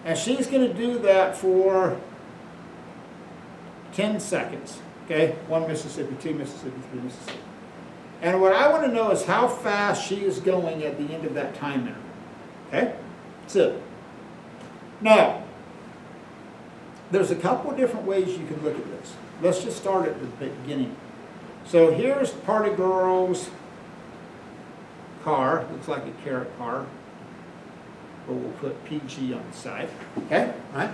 And she's going to do that for 10 seconds. Okay? 1 Mississippi, 2 Mississippi, 3 Mississippi. And what I want to know is how fast she is going at the end of that time interval. Okay? That's it. Now, there's a couple of different ways you can look at this. Let's just start at the beginning. So here's Party Girl's car. Looks like a carrot car. But we'll put PG on the side. Okay? Right?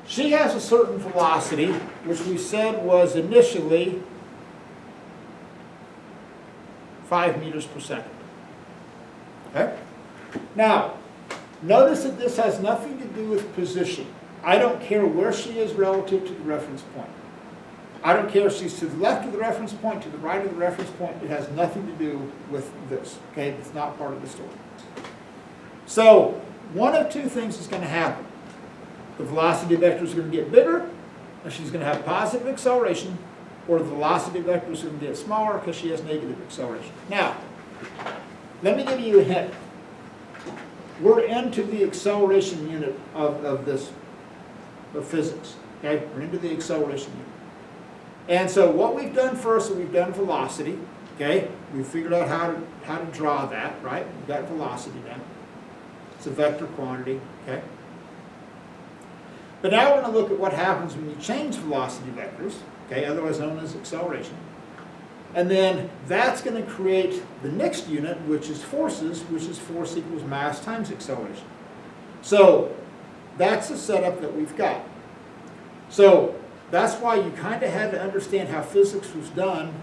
She has a certain velocity, which we said was initially 5 meters per second. Okay? Now, notice that this has nothing to do with position. I don't care where she is relative to the reference point. I don't care if she's to the left of the reference point, to the right of the reference point. It has nothing to do with this. Okay? It's not part of the story. So, one of two things is going to happen. The velocity vector is going to get bigger, and she's going to have positive acceleration, or the velocity vector is going to get smaller because she has negative acceleration. Now, let me give you a hint. We're into the acceleration unit of physics. Okay? We're into the acceleration unit. And so what we've done first is we've done velocity. Okay? We've figured out how to draw that, right? We've got velocity now. It's a vector quantity. Okay? But now we're going to look at what happens when you change velocity vectors, okay, otherwise known as acceleration. And then that's going to create the next unit, which is forces, which is force equals mass times acceleration. So that's the setup that we've got. So that's why you kind of had to understand how physics was done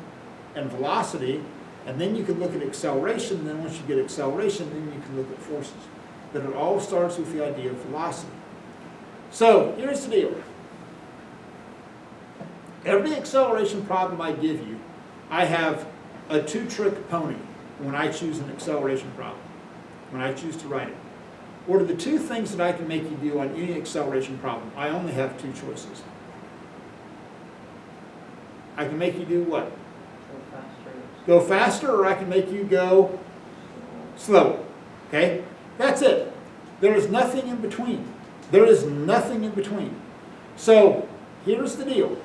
and velocity, and then you can look at acceleration, and then once you get acceleration, then you can look at forces. But it all starts with the idea of velocity. So, here's the deal. Every acceleration problem I give you, I have a 2-trick pony when I choose an acceleration problem, when I choose to write it. What are the 2 things that I can make you do on any acceleration problem? I only have 2 choices. I can make you do what? Go faster, or I can make you go slower. Okay? That's it. There is nothing in between. There is nothing in between. So, here's the deal.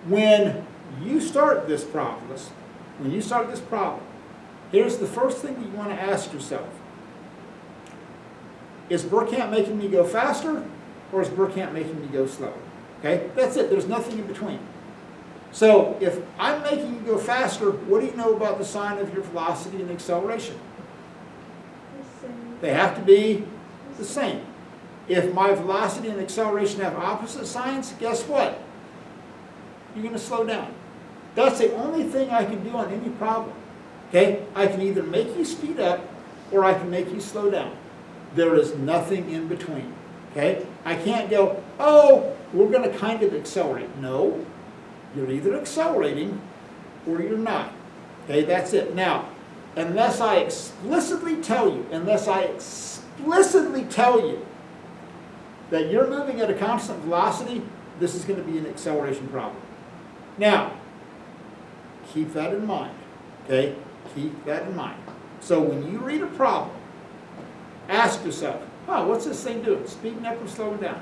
When you start this problem, here's the first thing you want to ask yourself. Is Burkamp making me go faster, or is Burkamp making me go slower? Okay? That's it. There's nothing in between. So, if I'm making you go faster, what do you know about the sign of your velocity and acceleration? They have to be the same. If my velocity and acceleration have opposite signs, guess what? You're going to slow down. That's the only thing I can do on any problem. Okay? I can either make you speed up, or I can make you slow down. There is nothing in between. Okay? I can't go, oh, we're going to kind of accelerate. No. You're either accelerating or you're not. Okay? That's it. Now, unless I explicitly tell you that you're moving at a constant velocity, this is going to be an acceleration problem. Now, keep that in mind. Okay? Keep that in mind. So when you read a problem, ask yourself, what's this thing doing? Speeding up or slowing down?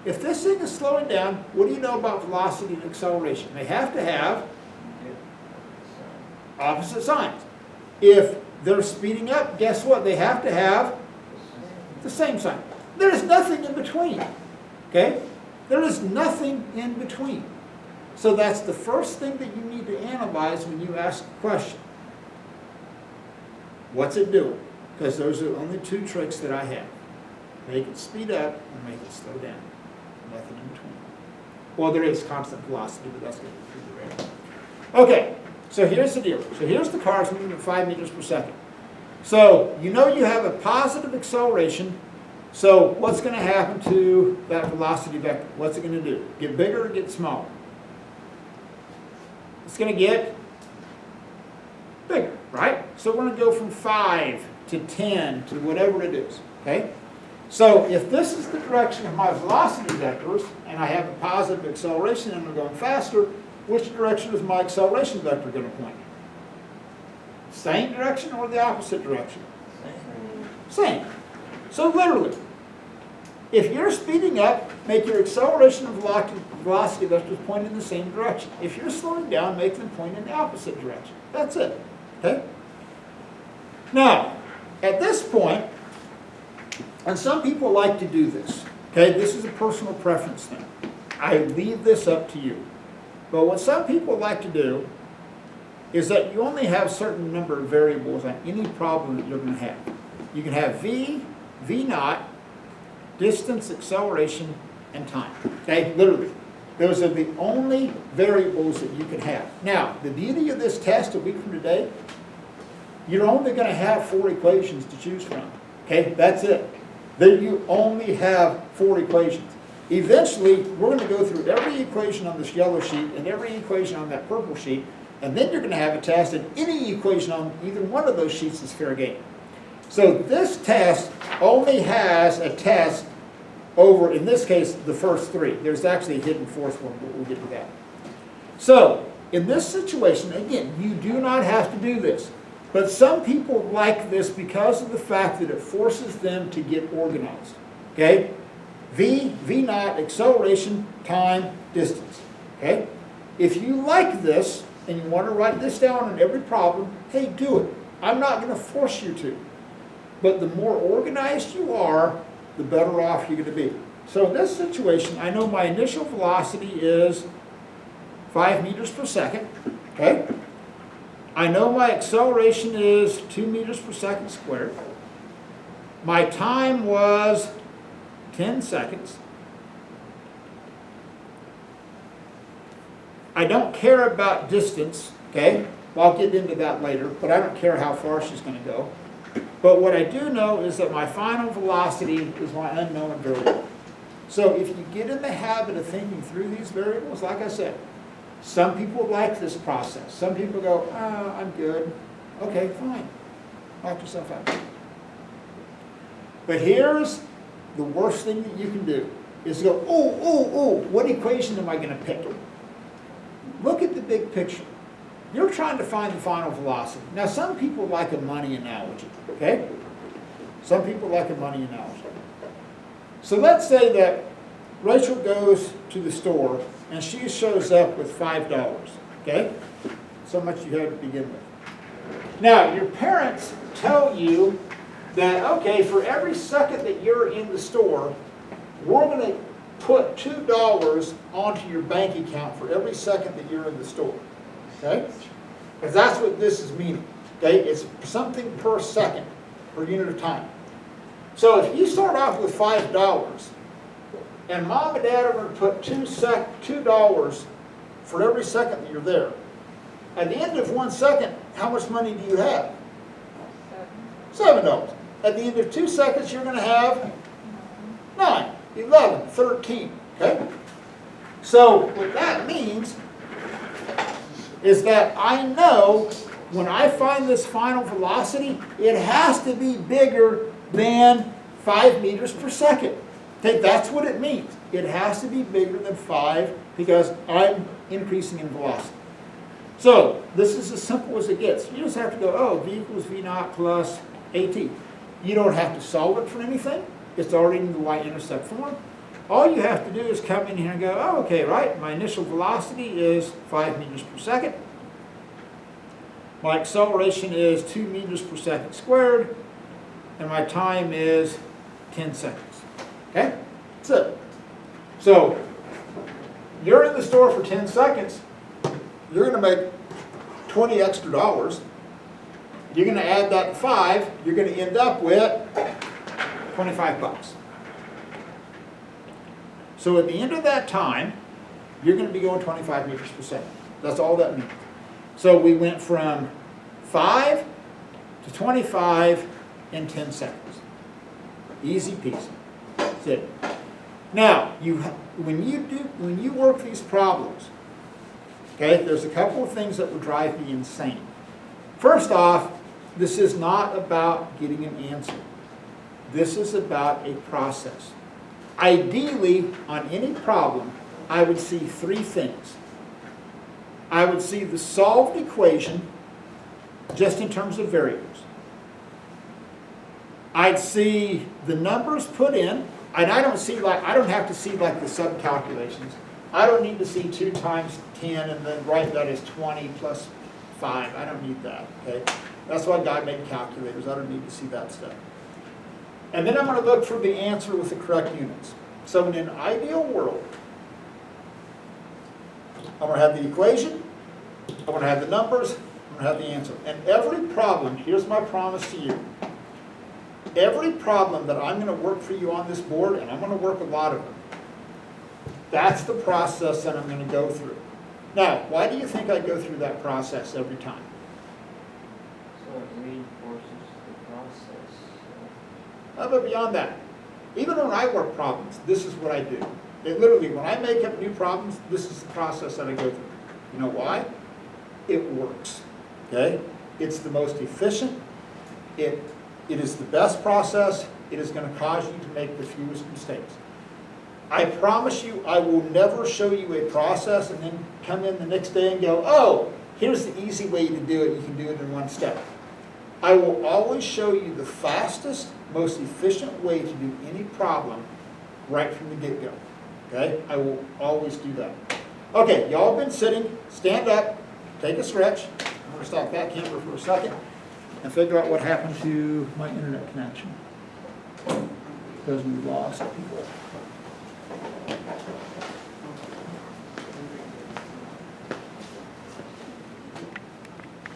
If this thing is slowing down, what do you know about velocity and acceleration? They have to have opposite signs. If they're speeding up, guess what? They have to have the same sign. There is nothing in between. Okay? There is nothing in between. So that's the first thing that you need to analyze when you ask a question. What's it doing? Because those are the only 2 tricks that I have. Make it speed up and make it slow down. Nothing in between. Well, there is constant velocity, but that's going to be pretty rare. Okay, so here's the deal. So here's the cars moving at 5 meters per second. So you know you have a positive acceleration. So what's going to happen to that velocity vector? What's it going to do? Get bigger or get smaller? It's going to get bigger, right? So we're going to go from 5 to 10 to whatever it is, okay? So if this is the direction of my velocity vectors, and I have a positive acceleration and I'm going faster, which direction is my acceleration vector going to point? Same direction or the opposite direction? Same. So literally, If you're speeding up, make your acceleration and velocity vectors point in the same direction. If you're slowing down, make them point in the opposite direction. That's it. Okay? Now, at this point, and some people like to do this. Okay? This is a personal preference thing. I leave this up to you. But what some people like to do is that you only have a certain number of variables on any problem that you're going to have. You can have v, v naught, distance, acceleration, and time. Okay, literally. Those are the only variables that you can have. Now, the beauty of this test a week from today, you're only going to have 4 equations to choose from. Okay, that's it. Then you only have 4 equations. Eventually, we're going to go through every equation on this yellow sheet and every equation on that purple sheet, and then you're going to have a test, and any equation on either one of those sheets is fair game. So this test only has a test over, in this case, the first 3. There's actually a hidden 4th one, but we'll get to that. So, in this situation, again, you do not have to do this. But some people like this because of the fact that it forces them to get organized. Okay? V, V naught, acceleration, time, distance. Okay? If you like this, and you want to write this down on every problem, hey, do it. I'm not going to force you to. But the more organized you are, the better off you're going to be. So in this situation, I know my initial velocity is 5 meters per second. Okay? I know my acceleration is 2 meters per second squared. My time was 10 seconds. I don't care about distance, okay? Well, I'll get into that later, but I don't care how far she's going to go. But what I do know is that my final velocity is my unknown variable. So if you get in the habit of thinking through these variables, like I said, some people like this process. Some people go, I'm good. Okay, fine. Knock yourself out. But here's the worst thing that you can do, is to go, what equation am I going to pick? Look at the big picture. You're trying to find the final velocity. Now, some people like a money analogy, okay? Some people like a money analogy. So let's say that Rachel goes to the store and she shows up with $5, okay? So much you have to begin with. Now, your parents tell you that, okay, for every second that you're in the store, we're going to put $2 onto your bank account for every second that you're in the store. Okay? Because that's what this is meaning. Okay? It's something per second, per unit of time. So if you start off with $5, and mom and dad are going to put $2 for every second that you're there, at the end of 1 second, how much money do you have? $7. At the end of 2 seconds, you're going to have 9, 11, 13. Okay? So what that means is that I know when I find this final velocity, it has to be bigger than 5 meters per second. Okay, that's what it means. It has to be bigger than 5 because I'm increasing in velocity. So this is as simple as it gets. You just have to go, V equals V naught plus AT. You don't have to solve it for anything. It's already in the y-intercept form. All you have to do is come in here and go, okay, right, my initial velocity is 5 meters per second. My acceleration is 2 meters per second squared. And my time is 10 seconds. Okay? That's it. So, you're in the store for 10 seconds. You're going to make $20 extra. You're going to add that 5. You're going to end up with 25 bucks. So at the end of that time, you're going to be going 25 meters per second. That's all that means. So we went from 5 to 25 in 10 seconds. Easy peasy. That's it. Now, when you work these problems, okay, there's a couple of things that would drive me insane. First off, this is not about getting an answer. This is about a process. Ideally, on any problem, I would see 3 things. I would see the solved equation, just in terms of variables. I'd see the numbers put in, And I don't have to see like the sub-calculations. I don't need to see 2 times 10 and then write that as 20 plus 5. I don't need that, okay? That's why God made calculators. I don't need to see that stuff. And then I'm going to look for the answer with the correct units. So in an ideal world, I'm going to have the equation, I'm going to have the numbers, I'm going to have the answer. And every problem, here's my promise to you, every problem that I'm going to work for you on this board, and I'm going to work a lot of them, that's the process that I'm going to go through. Now, why do you think I go through that process every time? So it reinforces the process. But beyond that, even when I work problems, this is what I do. It literally, when I make up new problems, this is the process that I go through. You know why? It works, okay? It's the most efficient. It is the best process. It is going to cause you to make the fewest mistakes. I promise you, I will never show you a process and then come in the next day and go, oh, here's the easy way to do it. You can do it in 1 step. I will always show you the fastest, most efficient way to do any problem right from the get-go. Okay? I will always do that. Okay, y'all been sitting. Stand up. Take a stretch. I'm going to stop that camera for a second and figure out what happened to my internet connection. Because we lost people.